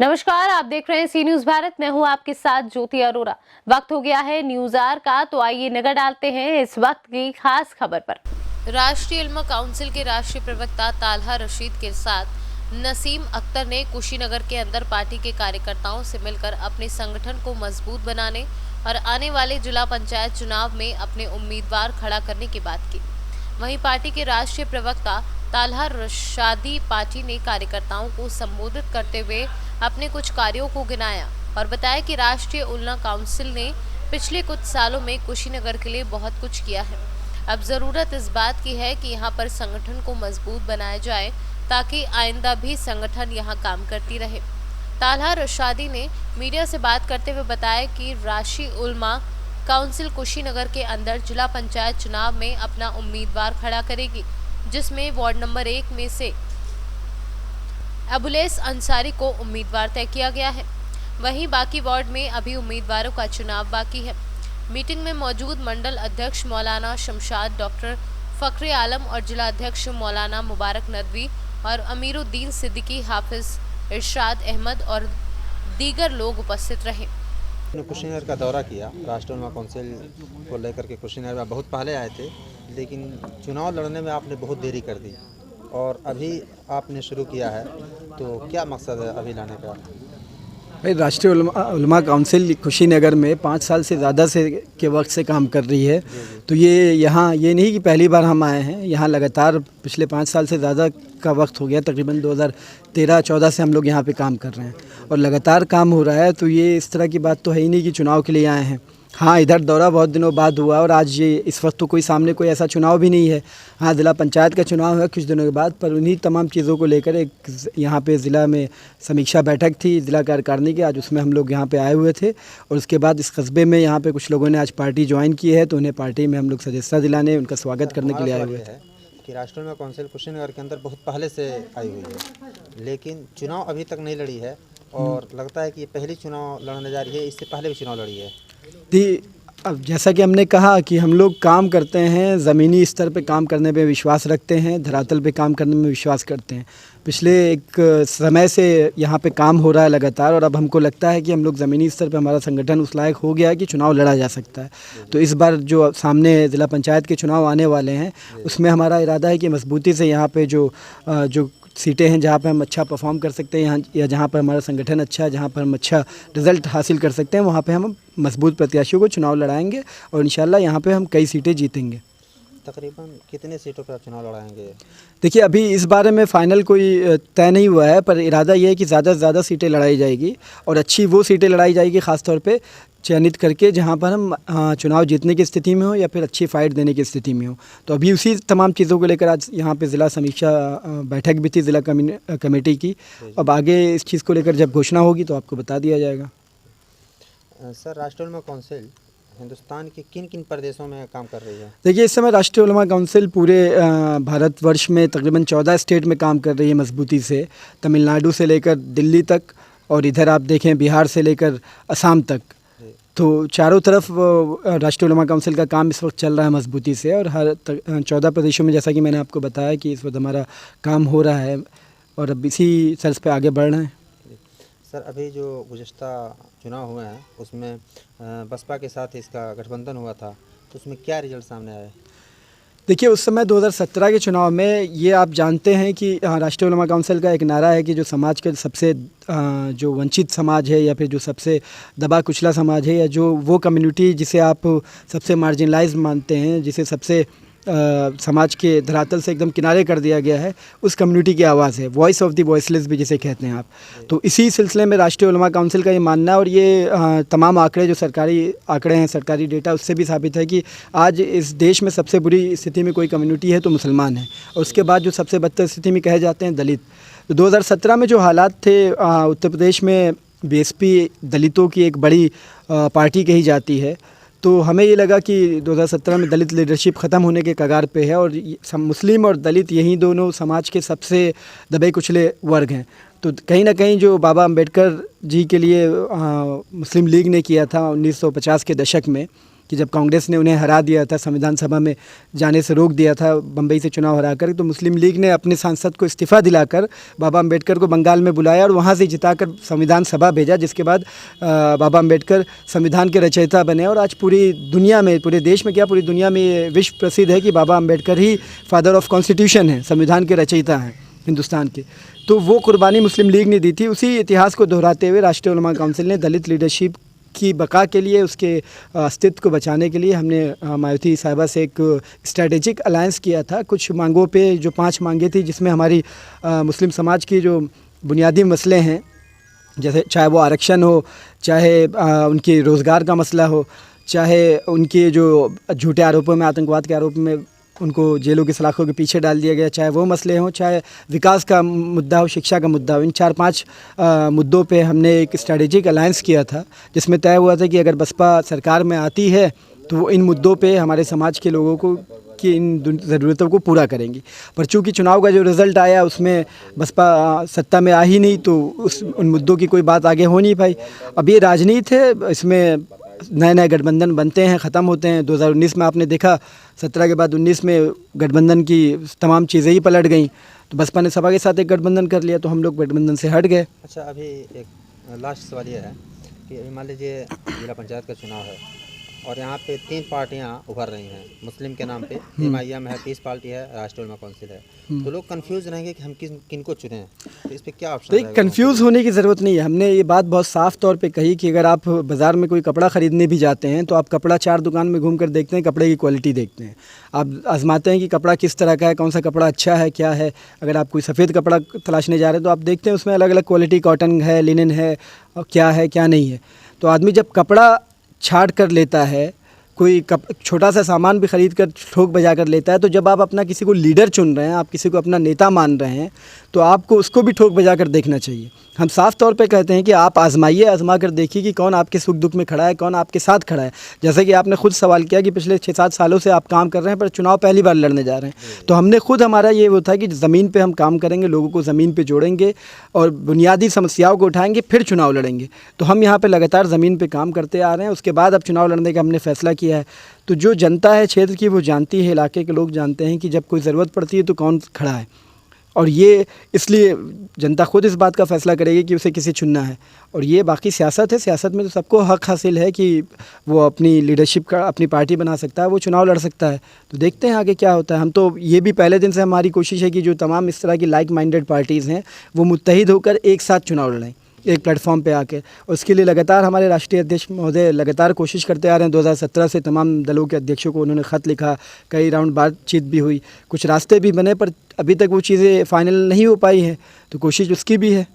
नमस्कार, आप देख रहे हैं सी न्यूज भारत। मैं हूं आपके साथ ज्योति अरोरा। वक्त हो गया है न्यूज आवर का, तो आइए नजर डालते हैं इस वक्त की खास खबर पर। राष्ट्रीय इल्म काउंसिल के राष्ट्रीय प्रवक्ता तालहा रशीद के साथ नसीम अख्तर ने कुशीनगर के अंदर पार्टी के कार्यकर्ताओं से मिलकर अपने संगठन को मजबूत बनाने और आने वाले जिला पंचायत चुनाव में अपने उम्मीदवार खड़ा करने की बात की। वहीं पार्टी के राष्ट्रीय प्रवक्ता तालहा रशादी पार्टी ने कार्यकर्ताओं को संबोधित करते हुए अपने कुछ कार्यों को गिनाया और बताया कि राष्ट्रीय उल्मा काउंसिल ने पिछले कुछ सालों में कुशीनगर के लिए बहुत कुछ किया है। अब जरूरत इस बात की है कि यहाँ पर संगठन को मजबूत बनाया जाए ताकि आइंदा भी संगठन यहाँ काम करती रहे। तालहा रशादी ने मीडिया से बात करते हुए बताया कि राष्ट्रीय उल्मा काउंसिल कुशीनगर के अंदर जिला पंचायत चुनाव में अपना उम्मीदवार खड़ा करेगी, जिसमें वार्ड नंबर 1 में से अबुलैस अंसारी को उम्मीदवार तय किया गया है। वहीं बाकी वार्ड में अभी उम्मीदवारों का चुनाव बाकी है। मीटिंग में मौजूद मंडल अध्यक्ष मौलाना शमशाद, डॉक्टर फखरे आलम और जिला अध्यक्ष मौलाना मुबारक नदवी और अमीरुद्दीन सिद्दीकी, हाफिज इरशाद अहमद और दीगर लोग उपस्थित रहे। कुशीनगर का दौरा किया। राष्ट्रीय उल्मा काउंसिल को लेकर के कुशीनगर में बहुत पहले आए थे, लेकिन चुनाव लड़ने में आपने बहुत देरी कर दी और अभी आपने शुरू किया है, तो क्या मकसद है अभी लाने का? भाई, राष्ट्रीय उल्मा काउंसिल कुशीनगर में 5 साल से ज़्यादा से के वक्त से काम कर रही है। तो ये नहीं कि पहली बार हम आए हैं, यहाँ लगातार पिछले 5 साल से ज़्यादा का वक्त हो गया। तकरीबन 2013-14 से हम लोग यहाँ पे काम कर रहे हैं और लगातार काम हो रहा है। तो ये इस तरह की बात तो है ही नहीं कि चुनाव के लिए आए हैं। हाँ, इधर दौरा बहुत दिनों बाद हुआ और आज ये इस वक्त तो कोई सामने कोई ऐसा चुनाव भी नहीं है। हाँ, ज़िला पंचायत का चुनाव है कुछ दिनों के बाद, पर उन्हीं तमाम चीज़ों को लेकर एक यहाँ पे ज़िला में समीक्षा बैठक थी ज़िला कार्यकारिणी की। आज उसमें हम लोग यहाँ पे आए हुए थे और उसके बाद इस कस्बे में यहाँ पे कुछ लोगों ने आज पार्टी ज्वाइन की है, तो उन्हें पार्टी में हम लोग सदस्यता दिलाने, उनका स्वागत करने के लिए आए हुए थे। कि राष्ट्रीय उल्मा काउंसिल कुशीनगर के अंदर बहुत पहले से आई हुई है, लेकिन चुनाव अभी तक नहीं लड़ी है और लगता है कि ये पहली चुनाव लड़ने जा रही है। इससे पहले भी चुनाव लड़ी है। अब जैसा कि हमने कहा कि हम लोग काम करते हैं, ज़मीनी स्तर पे काम करने पे विश्वास रखते हैं, धरातल पे काम करने में विश्वास करते हैं। पिछले एक समय से यहाँ पे काम हो रहा है लगातार और अब हमको लगता है कि हम लोग ज़मीनी स्तर पे हमारा संगठन उस लायक हो गया है कि चुनाव लड़ा जा सकता है। तो इस बार जो सामने ज़िला पंचायत के चुनाव आने वाले हैं, उसमें हमारा इरादा है कि मजबूती से यहाँ पर जो सीटें हैं जहाँ पे हम अच्छा परफॉर्म कर सकते हैं, यहाँ या जहाँ पर हमारा संगठन अच्छा है, जहाँ पर हम अच्छा रिज़ल्ट हासिल कर सकते हैं, वहाँ पे हम मजबूत प्रत्याशियों को चुनाव लड़ाएंगे और इंशाल्लाह यहाँ पे हम कई सीटें जीतेंगे। तकरीबन कितने सीटों पर चुनाव लड़ाएंगे? देखिए, अभी इस बारे में फ़ाइनल कोई तय नहीं हुआ है, पर इरादा ये है कि ज़्यादा से ज़्यादा सीटें लड़ाई जाएगी और अच्छी वो सीटें लड़ाई जाएगी ख़ास तौर पे चयनित करके जहाँ पर हम चुनाव जीतने की स्थिति में हो या फिर अच्छी फाइट देने की स्थिति में हो। तो अभी उसी तमाम चीज़ों को लेकर आज यहाँ पे ज़िला समीक्षा बैठक भी थी ज़िला कमेटी की। अब आगे इस चीज़ को लेकर जब घोषणा होगी तो आपको बता दिया जाएगा। सर, राष्ट्रीय उल्मा काउंसिल हिंदुस्तान के किन किन प्रदेशों में काम कर रही है? देखिए, इस समय राष्ट्रीय उल्मा काउंसिल पूरे भारतवर्ष में तकरीबन 14 स्टेट में काम कर रही है मजबूती से, तमिलनाडु से लेकर दिल्ली तक और इधर आप देखें बिहार से लेकर असम तक। तो चारों तरफ राष्ट्रीय उल्मा काउंसिल का काम इस वक्त चल रहा है मजबूती से और हर 14 प्रदेशों में, जैसा कि मैंने आपको बताया कि इस वक्त हमारा काम हो रहा है और अब इसी सर्ज पे आगे बढ़ रहे हैं। सर, अभी जो गुज़श्ता चुनाव हुए हैं उसमें बसपा के साथ इसका गठबंधन हुआ था, तो उसमें क्या रिजल्ट सामने आए? देखिए, उस समय 2017 के चुनाव में ये आप जानते हैं कि राष्ट्रीय उल्मा काउंसिल का एक नारा है कि जो समाज के सबसे जो वंचित समाज है या फिर जो सबसे दबा कुचला समाज है या जो वो कम्युनिटी जिसे आप सबसे मार्जिनलाइज्ड मानते हैं, जिसे सबसे समाज के धरातल से एकदम किनारे कर दिया गया है, उस कम्युनिटी की आवाज़ है, वॉइस ऑफ द वॉइसलेस भी जिसे कहते हैं आप। तो इसी सिलसिले में राष्ट्रीय उल्मा काउंसिल का ये मानना है और ये तमाम आंकड़े जो सरकारी आंकड़े हैं, सरकारी डेटा, उससे भी साबित है कि आज इस देश में सबसे बुरी स्थिति में कोई कम्युनिटी है तो मुसलमान है और उसके बाद जो सबसे बदतर स्थिति में कहे जाते हैं दलित। तो 2017 में जो हालात थे, उत्तर प्रदेश में बीएसपी दलितों की एक बड़ी पार्टी कही जाती है, तो हमें ये लगा कि 2017 में दलित लीडरशिप ख़त्म होने के कगार पे है और मुस्लिम और दलित यही दोनों समाज के सबसे दबे कुचले वर्ग हैं। तो कहीं ना कहीं जो बाबा अंबेडकर जी के लिए मुस्लिम लीग ने किया था 1950 के दशक में कि जब कांग्रेस ने उन्हें हरा दिया था, संविधान सभा में जाने से रोक दिया था बम्बई से चुनाव हराकर, तो मुस्लिम लीग ने अपने सांसद को इस्तीफ़ा दिलाकर बाबा अम्बेडकर को बंगाल में बुलाया और वहाँ से जिताकर संविधान सभा भेजा, जिसके बाद बाबा अम्बेडकर संविधान के रचयिता बने। और आज पूरी दुनिया में, पूरे देश में क्या, पूरी दुनिया में ये विश्व प्रसिद्ध है कि बाबा अम्बेडकर ही फादर ऑफ कॉन्स्टिट्यूशन हैं, संविधान के रचयिता हैं हिंदुस्तान के। तो वो कुर्बानी मुस्लिम लीग ने दी थी। उसी इतिहास को दोहराते हुए राष्ट्रीय उलमा काउंसिल ने दलित लीडरशिप की बका के लिए, उसके अस्तित्व को बचाने के लिए हमने मायावती साहिबा से एक स्ट्रैटेजिक अलायंस किया था। कुछ मांगों पे, जो 5 मांगें थी, जिसमें हमारी मुस्लिम समाज की जो बुनियादी मसले हैं, जैसे चाहे वो आरक्षण हो, चाहे उनके रोज़गार का मसला हो, चाहे उनके जो झूठे आरोपों में, आतंकवाद के आरोप में उनको जेलों की सलाखों के पीछे डाल दिया गया, चाहे वो मसले हों, चाहे विकास का मुद्दा हो, शिक्षा का मुद्दा हो, इन 4-5 मुद्दों पे हमने एक स्ट्रैटेजिक अलायंस किया था, जिसमें तय हुआ था कि अगर बसपा सरकार में आती है तो वो इन मुद्दों पे हमारे समाज के लोगों को की इन ज़रूरतों को पूरा करेंगी। पर चूँकि चुनाव का जो रिज़ल्ट आया उसमें बसपा सत्ता में आ ही नहीं, तो उन मुद्दों की कोई बात आगे हो नहीं पाई। अब ये राजनीति है, इसमें नए नए गठबंधन बनते हैं, ख़त्म होते हैं। 2019 में आपने देखा, 17 के बाद 19 में गठबंधन की तमाम चीज़ें ही पलट गईं। तो बसपा ने सपा के साथ एक गठबंधन कर लिया, तो हम लोग गठबंधन से हट गए। अच्छा, अभी एक लास्ट सवाल ये है कि अभी मान लीजिए जिला पंचायत का चुनाव है और यहाँ पे 3 पार्टियाँ उभर रही हैं मुस्लिम के नाम पे। MIM है, पीस पार्टी है, राष्ट्रीय उलमा काउंसिल है। तो लोग कंफ्यूज रहेंगे कि हम किनको चुनें, तो इस पे क्या ऑप्शन तो कंफ्यूज होने की ज़रूरत नहीं है। हमने ये बात बहुत साफ़ तौर पे कही कि अगर आप बाज़ार में कोई कपड़ा ख़रीदने भी जाते हैं तो आप कपड़ा 4 दुकान में घूम कर देखते हैं, कपड़े की क्वालिटी देखते हैं, आप आजमाते हैं कि कपड़ा किस तरह का है, कौन सा कपड़ा अच्छा है, क्या है। अगर आप कोई सफ़ेद कपड़ा तलाशने जा रहे हैं तो आप देखते हैं उसमें अलग अलग क्वालिटी, कॉटन है, लिनन है, और क्या है क्या नहीं है। तो आदमी जब कपड़ा छाट कर लेता है, कोई छोटा सा सामान भी ख़रीद कर ठोक बजा कर लेता है, तो जब आप अपना किसी को लीडर चुन रहे हैं, आप किसी को अपना नेता मान रहे हैं, तो आपको उसको भी ठोक बजा कर देखना चाहिए। हम साफ़ तौर पे कहते हैं कि आप आजमाइए, आजमा कर देखिए कि कौन आपके सुख दुख में खड़ा है, कौन आपके साथ खड़ा है। जैसे कि आपने खुद सवाल किया कि पिछले 6-7 सालों से आप काम कर रहे हैं, पर चुनाव पहली बार लड़ने जा रहे हैं। तो हमने खुद, हमारा ये वो था कि ज़मीन पे हम काम करेंगे, लोगों को ज़मीन पे जोड़ेंगे और बुनियादी समस्याओं को उठाएंगे, फिर चुनाव लड़ेंगे। तो हम यहाँ पर लगातार ज़मीन पर काम करते आ रहे हैं। उसके बाद अब चुनाव लड़ने का हमने फ़ैसला किया है। तो जो जनता है क्षेत्र की, वो जानती है, इलाके के लोग जानते हैं कि जब कोई ज़रूरत पड़ती है तो कौन खड़ा है। और ये इसलिए जनता खुद इस बात का फ़ैसला करेगी कि उसे किसे चुनना है। और ये बाकी सियासत है, सियासत में तो सबको हक़ हासिल है कि वो अपनी लीडरशिप का, अपनी पार्टी बना सकता है, वो चुनाव लड़ सकता है। तो देखते हैं आगे क्या होता है। हम तो ये भी पहले दिन से हमारी कोशिश है कि जो तमाम इस तरह की लाइक माइंडेड पार्टीज़ हैं, वो मुत्तहिद होकर एक साथ चुनाव लड़ें, एक प्लेटफॉर्म पे आके। उसके लिए लगातार हमारे राष्ट्रीय अध्यक्ष महोदय लगातार कोशिश करते आ रहे हैं। 2017 से तमाम दलों के अध्यक्षों को उन्होंने ख़त लिखा, कई राउंड बातचीत भी हुई, कुछ रास्ते भी बने, पर अभी तक वो चीज़ें फाइनल नहीं हो पाई हैं। तो कोशिश उसकी भी है,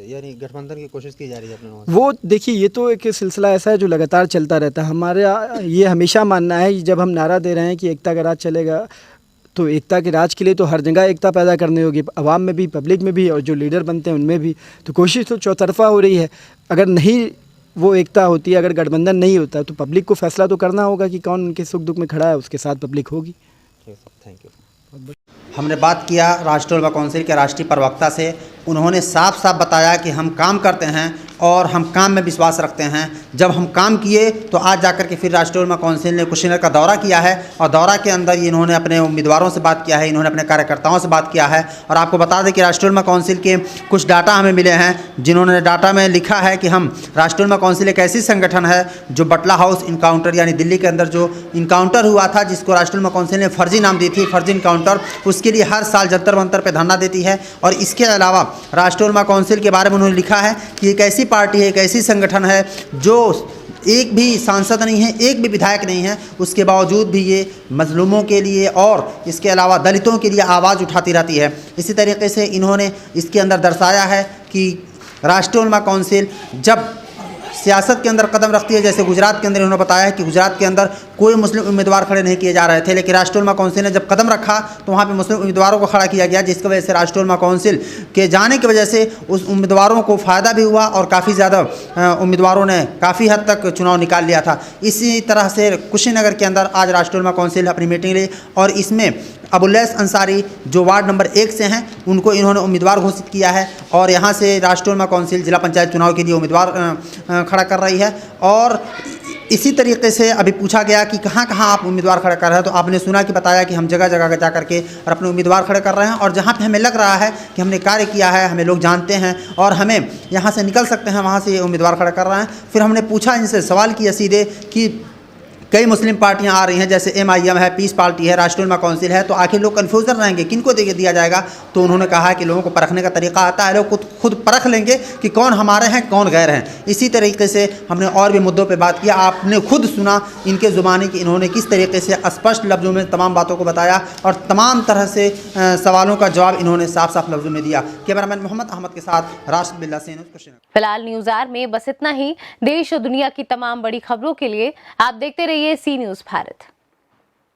यानी गठबंधन की कोशिश की जा रही है अपने वहाँ से। वो देखिए, ये तो एक सिलसिला ऐसा है जो लगातार चलता रहता है। हमारा ये हमेशा मानना है, जब हम नारा दे रहे हैं कि एकता का राज चलेगा, तो एकता के राज के लिए तो हर जगह एकता पैदा करनी होगी, आवाम में भी, पब्लिक में भी, और जो लीडर बनते हैं उनमें भी। तो कोशिश तो चौतरफा हो रही है। अगर नहीं वो एकता होती है, अगर गठबंधन नहीं होता, तो पब्लिक को फैसला तो करना होगा कि कौन उनके सुख दुख में खड़ा है, उसके साथ पब्लिक होगी। Thank you. हमने बात किया राष्ट्रीय उलमा काउंसिल के राष्ट्रीय प्रवक्ता से। उन्होंने साफ साफ बताया कि हम काम करते हैं और हम काम में विश्वास रखते हैं। जब हम काम किए तो आज जाकर के फिर राष्ट्रीय उलमा काउंसिल ने कुशीनगर का दौरा किया है और दौरा के अंदर इन्होंने अपने उम्मीदवारों से बात किया है, इन्होंने अपने कार्यकर्ताओं से बात किया है। और आपको बता दें कि राष्ट्रीय उलमा काउंसिल के कुछ डाटा हमें मिले हैं, जिन्होंने डाटा में लिखा है कि हम राष्ट्रीय उलमा काउंसिल एक ऐसी संगठन है जो बटला हाउस इनकाउंटर, यानी दिल्ली के अंदर जो इनकाउंटर हुआ था, जिसको राष्ट्रीय उलमा काउंसिल ने फर्जी नाम दी थी, फर्जी इनकाउंटर, उसके लिए हर साल जंतर मंतर पर धरना देती है। और इसके अलावा राष्ट्रीय उलमा काउंसिल के बारे में उन्होंने लिखा है कि एक ऐसी पार्टी है, एक ऐसी संगठन है जो एक भी सांसद नहीं है, एक भी विधायक नहीं है, उसके बावजूद भी ये मजलूमों के लिए और इसके अलावा दलितों के लिए आवाज़ उठाती रहती है। इसी तरीके से इन्होंने इसके अंदर दर्शाया है कि राष्ट्रीय उलमा काउंसिल जब सियासत के अंदर कदम रखती है, जैसे गुजरात के अंदर इन्होंने बताया है कि गुजरात के अंदर कोई मुस्लिम उम्मीदवार खड़े नहीं किए जा रहे थे, लेकिन राष्ट्रीय उलमा काउंसिल ने जब कदम रखा तो वहाँ पे मुस्लिम उम्मीदवारों को खड़ा किया गया, जिसकी वजह से राष्ट्रीय उलमा काउंसिल के जाने की वजह से उस उम्मीदवारों को फ़ायदा भी हुआ और काफ़ी ज़्यादा उम्मीदवारों ने काफ़ी हद तक चुनाव निकाल लिया था। इसी तरह से कुशीनगर के अंदर आज राष्ट्रीय उलमा काउंसिल अपनी मीटिंग ली और इसमें अबुल्लैस अंसारी जो वार्ड नंबर 1 से हैं, उनको इन्होंने उम्मीदवार घोषित किया है और यहाँ से राष्ट्रीय उलमा काउंसिल जिला पंचायत चुनाव के लिए उम्मीदवार खड़ा कर रही है। और इसी तरीके से अभी पूछा गया कि कहाँ कहाँ आप उम्मीदवार खड़े कर रहे हैं, तो आपने सुना कि बताया कि हम जगह जगह जा करके और अपने उम्मीदवार खड़े कर रहे हैं, और जहाँ पे हमें लग रहा है कि हमने कार्य किया है, हमें लोग जानते हैं और हमें यहाँ से निकल सकते हैं, वहाँ से उम्मीदवार खड़े कर रहे हैं। फिर हमने पूछा, इनसे सवाल किया सीधे कि कई मुस्लिम पार्टियां आ रही हैं, जैसे MIM है, पीस पार्टी है, राष्ट्रीय उलमा काउंसिल है, तो आखिर लोग कन्फ्यूजन रहेंगे किनको दिया जाएगा। तो उन्होंने कहा कि लोगों को परखने का तरीका आता है, लोग खुद परख लेंगे कि कौन हमारे हैं कौन गैर हैं। इसी तरीके से हमने और भी मुद्दों पे बात किया, आपने खुद सुना इनके ज़ुबानी कि इन्होंने किस तरीके से स्पष्ट लफ्ज़ों में तमाम बातों को बताया और तमाम तरह से सवालों का जवाब इन्होंने साफ साफ लफ्ज़ों में दिया। कैमरामैन मोहम्मद अहमद के साथ राशिद बिल्ला सेन। फिलहाल न्यूज़ आर में बस इतना ही। देश और दुनिया की तमाम बड़ी खबरों के लिए आप देखते रहिए सी न्यूज़ भारत।